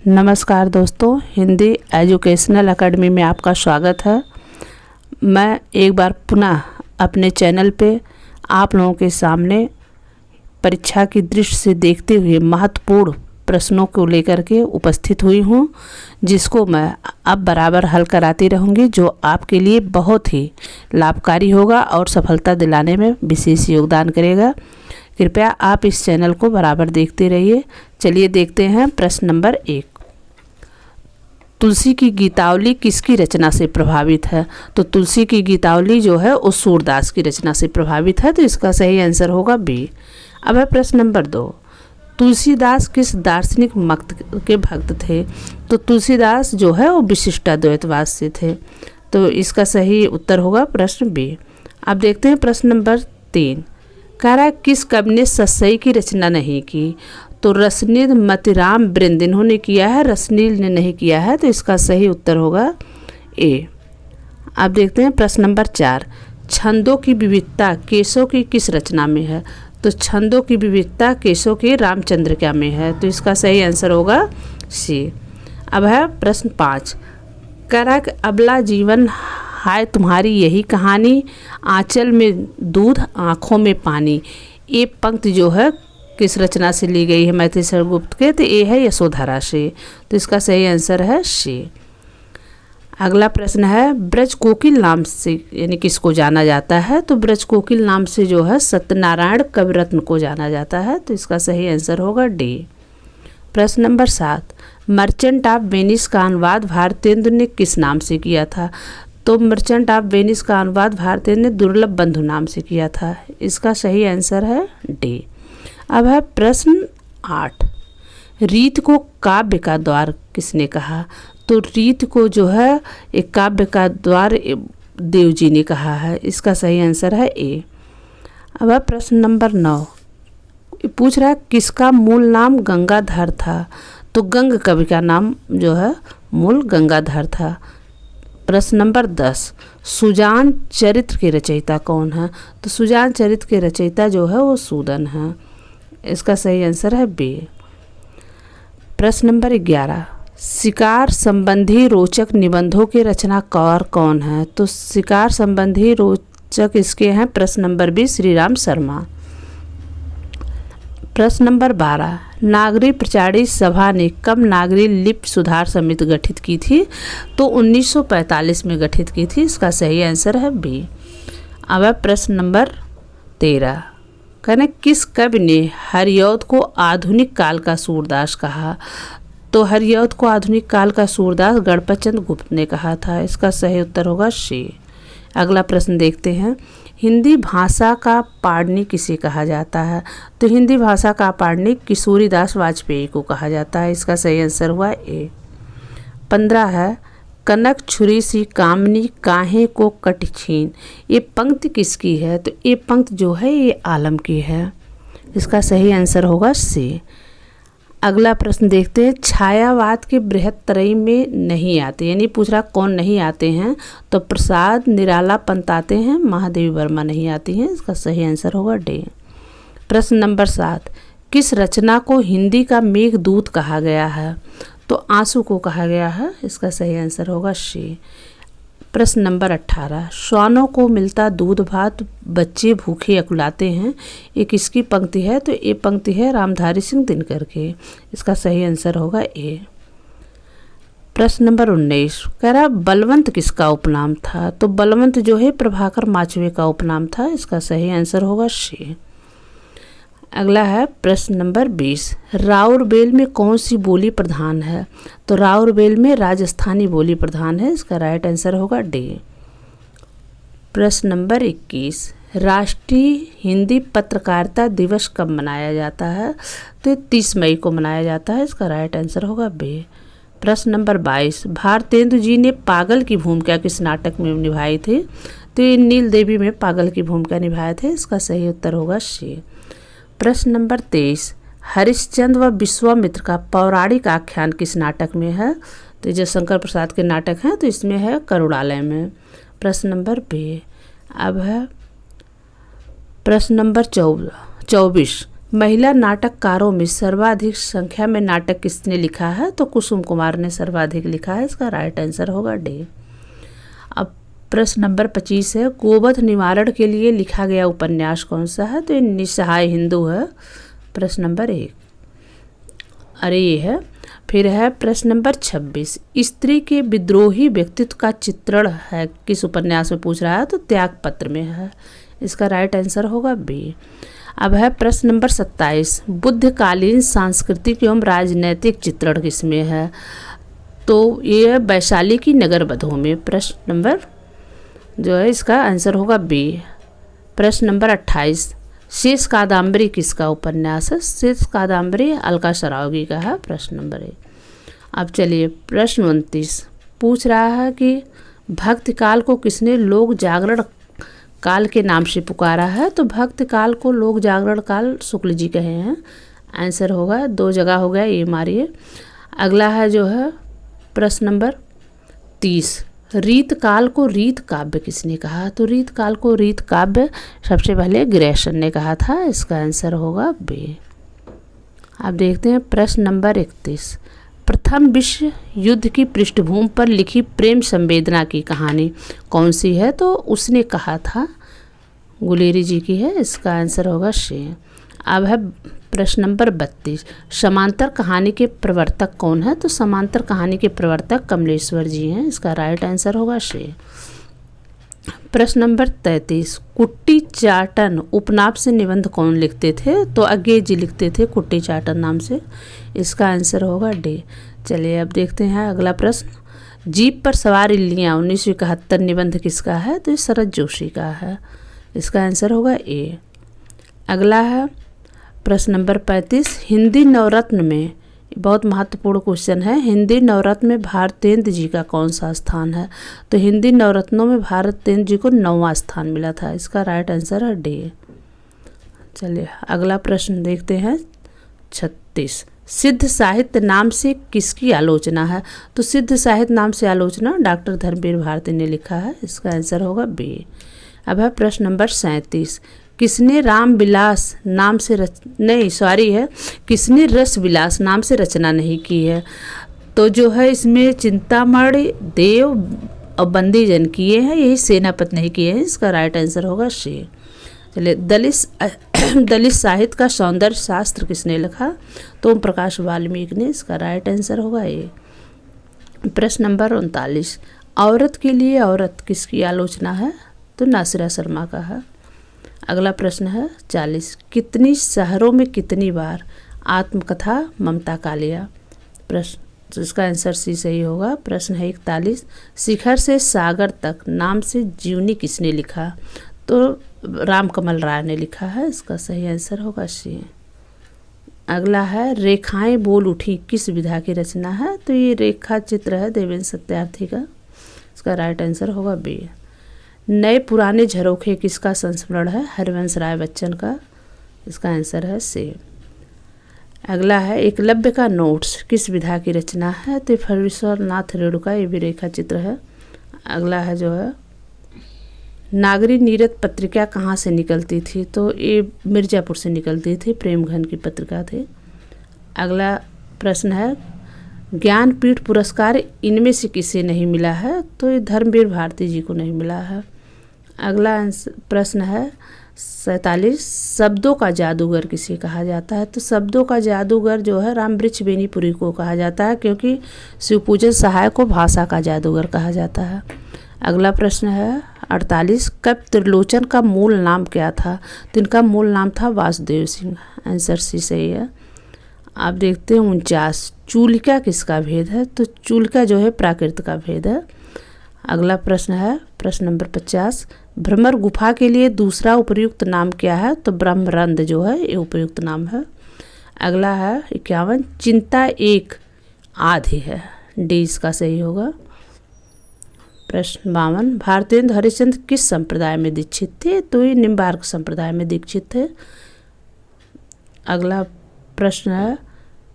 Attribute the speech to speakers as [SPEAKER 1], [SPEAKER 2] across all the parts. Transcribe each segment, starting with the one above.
[SPEAKER 1] नमस्कार दोस्तों, Hindi educational academy में आपका स्वागत है। मैं एक बार पुनः अपने चैनल पे आप लोगों के सामने परीक्षा की दृष्टि से देखते हुए महत्वपूर्ण प्रश्नों को लेकर के उपस्थित हुई हूँ, जिसको मैं अब बराबर हल कराती रहूँगी, जो आपके लिए बहुत ही लाभकारी होगा और सफलता दिलाने में विशेष योगदान करेगा। कृपया आप इस चैनल को बराबर देखते रहिए। चलिए देखते हैं प्रश्न नंबर 1। तुलसी की गीतावली किसकी रचना से प्रभावित है? तो तुलसी की गीतावली जो है वो सूरदास की रचना से प्रभावित है, तो इसका सही आंसर होगा बी। अब है प्रश्न नंबर 2। तुलसीदास किस दार्शनिक मत के भक्त थे? तो तुलसीदास जो है वो विशिष्टाद्वैतवाद से थे, तो इसका सही उत्तर होगा प्रश्न बी। अब देखते हैं प्रश्न नंबर 3। कह रहा है किस कवि ने सतसई की रचना नहीं की? तो रसनील मतिराम वृंद इन्होंने किया है, रसनील ने नहीं किया है, तो इसका सही उत्तर होगा ए। अब देखते हैं प्रश्न नंबर 4। छंदों की विविधता केशव की किस रचना में है? तो छंदों की विविधता केशव के रामचंद्रिका में है, तो इसका सही आंसर होगा सी। अब है प्रश्न 5। कह रहा है कि अबला जीवन हाय तुम्हारी यही कहानी, आंचल में दूध आँखों में पानी। ये पंक्ति जो है किस रचना से ली गई है? मैथिली गुप्त के, तो ये है यशोधरा से, तो इसका सही आंसर है सी। अगला प्रश्न है ब्रज कोकिल नाम से यानी किसको जाना जाता है? तो ब्रज कोकिल नाम से जो है सत्यनारायण कविरत्न को जाना जाता है, तो इसका सही आंसर होगा डी। प्रश्न नंबर 7। मर्चेंट ऑफ वेनिस का अनुवाद भारतेंदु ने किस नाम से किया था? तो मर्चेंट ऑफ वेनिस का अनुवाद भारतेंदु ने दुर्लभ बंधु नाम से किया था, इसका सही आंसर है डी। अब है प्रश्न 8। रीत को काव्य का द्वार किसने कहा? तो रीत को जो है एक काव्य का द्वार देव जी ने कहा है, इसका सही आंसर है ए। अब है प्रश्न नंबर 9। पूछ रहा है किसका मूल नाम गंगाधर था? तो गंग कवि का नाम जो है मूल गंगाधर था। प्रश्न नंबर 10। सुजान चरित्र के रचयिता कौन है? तो सुजान चरित्र के रचयिता जो है वो सूदन है, इसका सही आंसर है बी। प्रश्न नंबर 11। शिकार संबंधी रोचक निबंधों के रचनाकार कौन है? तो शिकार संबंधी रोचक इसके हैं प्रश्न नंबर 20 श्री राम शर्मा। प्रश्न नंबर 12। नागरी प्रचारी सभा ने कब नागरी लिपि सुधार समिति गठित की थी? तो 1945 में गठित की थी, इसका सही आंसर है बी। अब है प्रश्न नंबर 13। कहने किस कवि ने हरिऔध को आधुनिक काल का सूरदास कहा? तो हरिऔध को आधुनिक काल का सूरदास गणपतचंद्र गुप्त ने कहा था, इसका सही उत्तर होगा सी। अगला प्रश्न देखते हैं। हिंदी भाषा का पाणिनि किसे कहा जाता है? तो हिंदी भाषा का पाणिनि किशोरीदास वाजपेयी को कहा जाता है, इसका सही आंसर हुआ ए। 15 है कनक छुरी सी कामनी काहे को कट छीन। ये पंक्ति किसकी है? तो ये पंक्ति जो है ये आलम की है, इसका सही आंसर होगा सी। अगला प्रश्न देखते हैं। छायावाद के बृहत त्रयी में नहीं आते, यानी पूछ रहा कौन नहीं आते हैं? तो प्रसाद निराला पंत आते हैं, महादेवी वर्मा नहीं आती हैं, इसका सही आंसर होगा डी। प्रश्न नंबर 7। किस रचना को हिंदी का मेघदूत कहा गया है? तो आंसू को कहा गया है, इसका सही आंसर होगा सी। प्रश्न नंबर 18। श्वानों को मिलता दूध भात बच्चे भूखे अकुलाते हैं, ये किसकी पंक्ति है? तो ये पंक्ति है रामधारी सिंह दिनकर के, इसका सही आंसर होगा ए। प्रश्न नंबर 19। कह रहा बलवंत किसका उपनाम था? तो बलवंत जो है प्रभाकर माचवे का उपनाम था, इसका सही आंसर होगा सी। अगला है प्रश्न नंबर 20। राउरकेला में कौन सी बोली प्रधान है? तो राउरकेला में राजस्थानी बोली प्रधान है, इसका राइट आंसर होगा डी। प्रश्न नंबर 21। राष्ट्रीय हिंदी पत्रकारिता दिवस कब मनाया जाता है? तो 30 मई को मनाया जाता है, इसका राइट आंसर होगा बी। प्रश्न नंबर 22। भारतेंदु जी ने पागल की भूमिका किस नाटक में निभाई थी? तो ये नील देवी में पागल की भूमिका निभाए थे, इसका सही उत्तर होगा सी। प्रश्न नंबर 23। हरिश्चंद्र व विश्वामित्र का पौराणिक आख्यान किस नाटक में है? तो जो शंकर प्रसाद के नाटक हैं, तो इसमें है करुणालय में। प्रश्न नंबर बी। अब है प्रश्न नंबर 24। महिला नाटककारों में सर्वाधिक संख्या में नाटक किसने लिखा है? तो कुसुम कुमार ने सर्वाधिक लिखा है। इसका राइट आंसर होगा डी। अब प्रश्न नंबर 25 है, गोवध निवारण के लिए लिखा गया उपन्यास कौन सा है? तो ये निस्सहाय हिंदू है, प्रश्न नंबर 1। अरे ये है। फिर है प्रश्न नंबर 26, स्त्री के विद्रोही व्यक्तित्व का चित्रण है किस उपन्यास में पूछ रहा है? तो त्यागपत्र में है। इसका राइट आंसर होगा बी। अब है प्रश्न नंबर 27, बुद्धकालीन सांस्कृतिक एवं राजनैतिक चित्रण किसमें है? तो ये वैशाली की नगर वधों में। प्रश्न नंबर जो है इसका आंसर होगा बी। प्रश्न नंबर 28, शेष कादम्बरी किसका उपन्यास है? शेष कादम्बरी अलका सरावगी का है, प्रश्न नंबर 1। अब चलिए प्रश्न 29 पूछ रहा है कि भक्ति काल को किसने लोक जागरण काल के नाम से पुकारा है? तो भक्ति काल को लोक जागरण काल शुक्ल जी कहे हैं। आंसर होगा 2 जगह हो गया, ये मारिए। अगला है जो है प्रश्न नंबर 30, रीत काल को रीत काव्य किसने कहा? तो रीत काल को रीत काव्य सबसे पहले ग्रेसन ने कहा था। इसका आंसर होगा बी। अब देखते हैं प्रश्न नंबर 31, प्रथम विश्व युद्ध की पृष्ठभूमि पर लिखी प्रेम संवेदना की कहानी कौन सी है? तो उसने कहा था गुलेरी जी की है। इसका आंसर होगा सी। अब है प्रश्न नंबर 32, समांतर कहानी के प्रवर्तक कौन है? तो समांतर कहानी के प्रवर्तक कमलेश्वर जी हैं। इसका राइट आंसर होगा सी। प्रश्न नंबर 33, कुट्टी चाटन उपनाम से निबंध कौन लिखते थे? तो अज्ञे जी लिखते थे कुट्टी चाटन नाम से। इसका आंसर होगा डी। चलिए अब देखते हैं अगला प्रश्न, जीप पर सवार इल्लियाँ 1971 निबंध किसका है? तो ये शरद जोशी का है। इसका आंसर होगा ए। अगला है प्रश्न नंबर 35, हिंदी नवरत्न में, बहुत महत्वपूर्ण क्वेश्चन है, हिंदी नवरत्न में भारतेंद्र जी का कौन सा स्थान है? तो हिंदी नवरत्नों में भारतेंद्र जी को 9वां स्थान मिला था। इसका राइट आंसर है डी। चलिए अगला प्रश्न देखते हैं 36, सिद्ध साहित्य नाम से किसकी आलोचना है? तो सिद्ध साहित्य नाम से आलोचना डॉक्टर धर्मवीर भारती ने लिखा है। इसका आंसर होगा बी। अब है प्रश्न नंबर 37, किसने राम विलास नाम से किसने रस विलास नाम से रचना नहीं की है? तो जो है इसमें चिंतामणि देव और बंदीजन किए हैं, यही सेनापति नहीं किए हैं। इसका राइट आंसर होगा सी। चलिए दलित साहित्य का सौंदर्य शास्त्र किसने लिखा? तो ओम प्रकाश वाल्मीकि ने। इसका राइट आंसर होगा ए। प्रश्न नंबर 39, औरत के लिए औरत किसकी आलोचना है? तो नासिरा शर्मा का है। अगला प्रश्न है 40, कितनी शहरों में कितनी बार आत्मकथा ममता कालिया? प्रश्न तो इसका आंसर सी सही होगा। प्रश्न है 41, शिखर से सागर तक नाम से जीवनी किसने लिखा? तो रामकमल राय ने लिखा है। इसका सही आंसर होगा सी। अगला है रेखाएं बोल उठी किस विधा की रचना है? तो ये रेखा चित्र है देवेंद्र सत्यार्थी का। इसका राइट आंसर होगा बी। नए पुराने झरोखे किसका संस्मरण है? हरिवंश राय बच्चन का। इसका आंसर है सी। अगला है एकलव्य का नोट्स किस विधा की रचना है? तो फरवीश्वर नाथ रेणुका, ये भी रेखा चित्र है। अगला है जो है नागरी नीरद पत्रिका कहाँ से निकलती थी? तो ये मिर्ज़ापुर से निकलती थी, प्रेमघन की पत्रिका थी। अगला प्रश्न है ज्ञानपीठ पुरस्कार इनमें से किसे नहीं मिला है? तो ये धर्मवीर भारती जी को नहीं मिला है। अगला प्रश्न है 47, शब्दों का जादूगर किसे कहा जाता है? तो शब्दों का जादूगर जो है रामवृक्ष बेनीपुरी को कहा जाता है, क्योंकि शिवपूजन सहाय को भाषा का जादूगर कहा जाता है। अगला प्रश्न है 48, कवि त्रिलोचन का मूल नाम क्या था? तो इनका मूल नाम था वासुदेव सिंह। आंसर सी सही है। आप देखते हैं 49, चूलिका किसका भेद है? तो चूलिका जो है प्राकृत का भेद है। अगला प्रश्न है प्रश्न नंबर 50, भ्रमर गुफा के लिए दूसरा उपयुक्त नाम क्या है? तो ब्रह्मरंध्र जो है ये उपयुक्त नाम है। अगला है 51, चिंता एक आधे है, डी इसका सही होगा। प्रश्न 52, भारतेंद्र हरिश्चंद्र किस संप्रदाय में दीक्षित थे? तो ये निम्बार्क संप्रदाय में दीक्षित थे। अगला प्रश्न है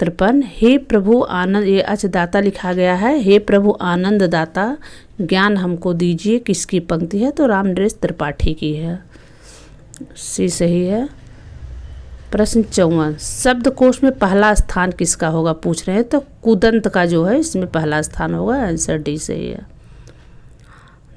[SPEAKER 1] 53, हे प्रभु आनंद, ये अच्छदाता लिखा गया है, हे प्रभु आनंद दाता ज्ञान हमको दीजिए किसकी पंक्ति है? तो रामनरेश त्रिपाठी की है। सी सही है। प्रश्न 54, शब्दकोश में पहला स्थान किसका होगा पूछ रहे हैं, तो कुदंत का जो है इसमें पहला स्थान होगा। आंसर डी सही है।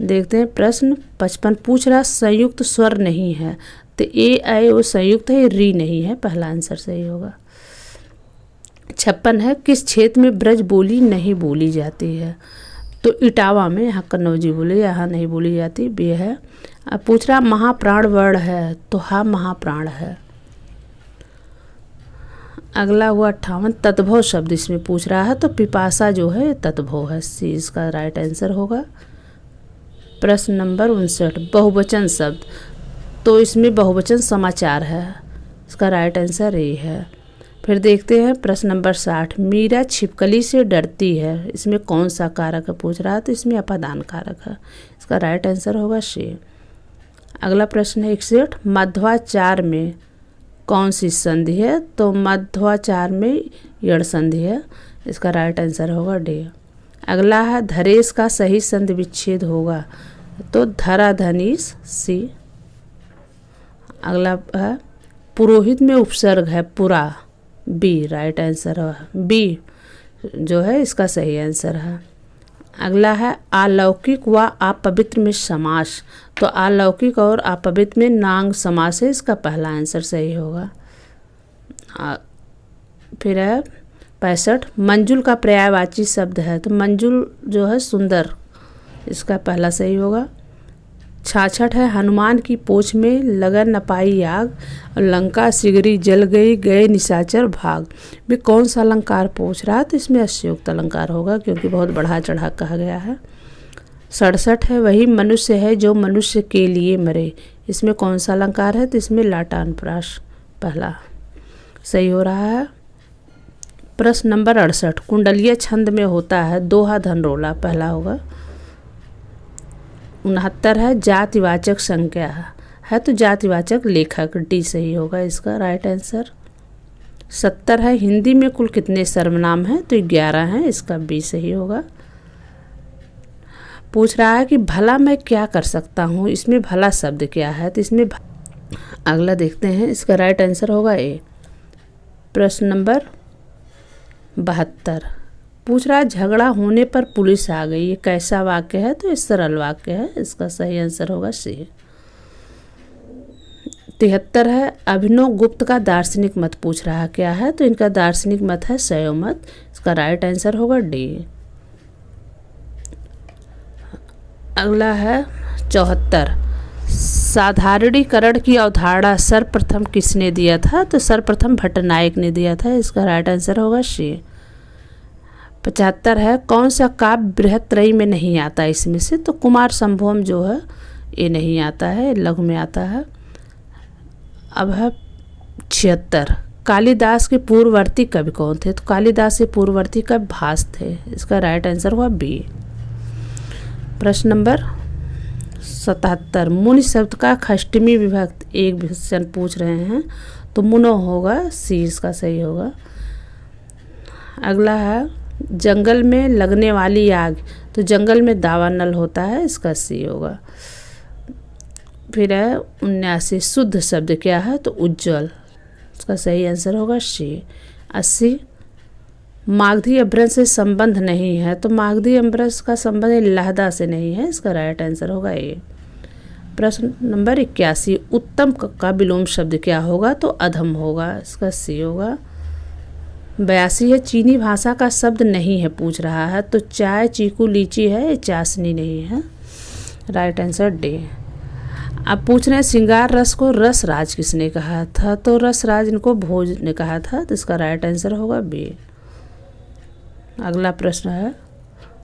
[SPEAKER 1] देखते हैं प्रश्न 55 पूछ रहा संयुक्त स्वर नहीं है, तो ए आई वो संयुक्त है, री नहीं है, पहला आंसर सही होगा। 56 है किस क्षेत्र में ब्रज बोली नहीं बोली जाती है, तो इटावा में, यहाँ कन्नौजी बोली, यहाँ नहीं बोली जाती, बे है। अब पूछ रहा महाप्राण वर्ण है, तो हाँ महाप्राण है। अगला हुआ 58 तद्भव शब्द इसमें पूछ रहा है, तो पिपासा जो है तद्भव है, सी इसका राइट आंसर होगा। प्रश्न नंबर 59 बहुवचन शब्द, तो इसमें बहुवचन समाचार है, इसका राइट आंसर ए है। फिर देखते हैं प्रश्न नंबर 60 मीरा छिपकली से डरती है, इसमें कौन सा कारक है पूछ रहा है, तो इसमें अपादान कारक है, इसका राइट आंसर होगा सी। अगला प्रश्न है 61 मध्वाचार में कौन सी संधि है, तो मध्वाचार में यड़ संधि है, इसका राइट आंसर होगा डी। अगला है धरेश का सही संधि विच्छेद होगा, तो धरा धनीस, सी। अगला है पुरोहित में उपसर्ग है पुरा, बी राइट आंसर है, बी जो है इसका सही आंसर है। अगला है अलौकिक व अपवित्र में समास, तो अलौकिक और अपवित्र में नांग समास है, इसका पहला आंसर सही होगा। फिर है 65 मंजुल का पर्यायवाची शब्द है, तो मंजुल जो है सुंदर, इसका पहला सही होगा। 66 है हनुमान की पोछ में लगन न पाई आग, लंका सिगरी जल गई गए निशाचर भाग, भी कौन सा अलंकार पूछ रहा है, तो इसमें अश्योक्त अलंकार होगा, क्योंकि बहुत बढ़ा चढ़ा कहा गया है। 67 है वही मनुष्य है जो मनुष्य के लिए मरे, इसमें कौन सा अलंकार है, तो इसमें लाटान प्रास पहला सही हो रहा है। प्रश्न नंबर 68 कुंडलीय छंद में होता है दोहा धनरोला, पहला होगा। 69 है जातिवाचक संज्ञा है, तो जातिवाचक लेखक, डी सही होगा इसका राइट आंसर। 70 है हिंदी में कुल कितने सर्वनाम हैं, तो 11 हैं, इसका बी सही होगा। पूछ रहा है कि भला मैं क्या कर सकता हूँ, इसमें भला शब्द क्या है, तो इसमें अगला देखते हैं, इसका राइट आंसर होगा ए। प्रश्न नंबर 72 पूछ रहा है झगड़ा होने पर पुलिस आ गई, ये कैसा वाक्य है, तो ये सरल वाक्य है, इसका सही आंसर होगा सी। 73 है अभिनव गुप्त का दार्शनिक मत पूछ रहा है क्या है, तो इनका दार्शनिक मत है शैव मत, इसका राइट आंसर होगा डी। अगला है 74 साधारणीकरण की अवधारणा सर्वप्रथम किसने दिया था, तो सर्वप्रथम भट्टनायक ने दिया था, इसका राइट आंसर होगा सी। 75 है कौन सा काव्य बृहत्त्रयी में नहीं आता इसमें से, तो कुमार संभवम जो है ये नहीं आता है, लघु में आता है। अब है 76 कालिदास के पूर्ववर्ती कवि कौन थे, तो कालिदास के पूर्ववर्ती कवि भास थे, इसका राइट आंसर हुआ बी। प्रश्न नंबर 77 मुनि शब्द का षष्टमी विभक्त एक विशेषण पूछ रहे हैं, तो मुनो होगा, सी इसका सही होगा। अगला है जंगल में लगने वाली आग, तो जंगल में दावानल होता है, इसका सी होगा। फिर है 79 शुद्ध शब्द क्या है, तो उज्ज्वल, इसका सही आंसर होगा सी। 80 मागधी अभ्रंश से संबंध नहीं है, तो मागधी अभ्रंश का संबंध लहदा से नहीं है, इसका राइट आंसर होगा ए। प्रश्न नंबर 81 उत्तम का विलोम शब्द क्या होगा, तो अधम होगा, इसका सी होगा। 82 है चीनी भाषा का शब्द नहीं है पूछ रहा है, तो चाय चीकू लीची है, चाशनी नहीं है, राइट आंसर डी। अब पूछ रहे हैं श्रृंगार रस को रस राज किसने कहा था, तो रस राज इनको भोज ने कहा था, तो इसका राइट आंसर होगा बी। अगला प्रश्न है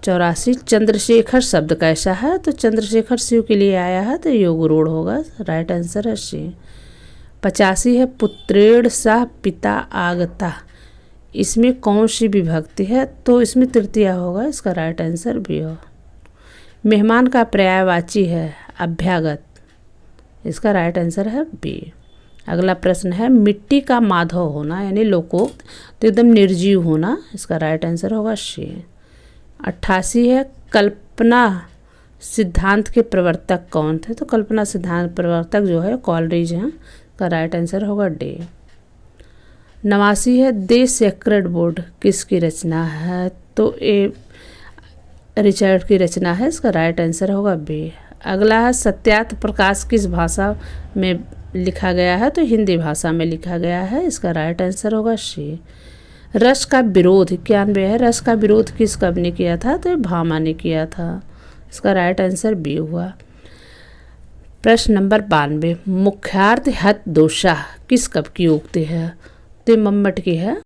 [SPEAKER 1] 84 चंद्रशेखर शब्द कैसा है, तो चंद्रशेखर शिव के लिए आया है, तो योगरूढ़ होगा, राइट आंसर है सी। 85 है पुत्रेण सह पिता आगता, इसमें कौन सी विभक्ति है, तो इसमें तृतीया होगा, इसका राइट आंसर भी हो। मेहमान का पर्यायवाची है अभ्यागत, इसका राइट आंसर है बी। अगला प्रश्न है मिट्टी का माधव होना यानी लोकोक्त, तो एकदम निर्जीव होना, इसका राइट आंसर होगा सी। 88 है कल्पना सिद्धांत के प्रवर्तक कौन थे, तो कल्पना सिद्धांत प्रवर्तक जो है कॉलरिज हैं, इसका राइट आंसर होगा डी। 89 है द सेक्रेड बोर्ड किसकी रचना है? तो ये रिचर्ड की रचना है, इसका राइट आंसर होगा बी। अगला है सत्यार्थ प्रकाश किस भाषा में लिखा गया है? तो हिंदी भाषा में लिखा गया है, इसका राइट आंसर होगा सी। रस का विरोध 91 है, रस का विरोध किस कवि ने किया था? तो भामा ने किया था, इसका राइट आंसर बी हुआ। प्रश्न नंबर 92 मुख्यार्थ हत दोषा किस कवि की उक्ति है? तो मम्मट की है।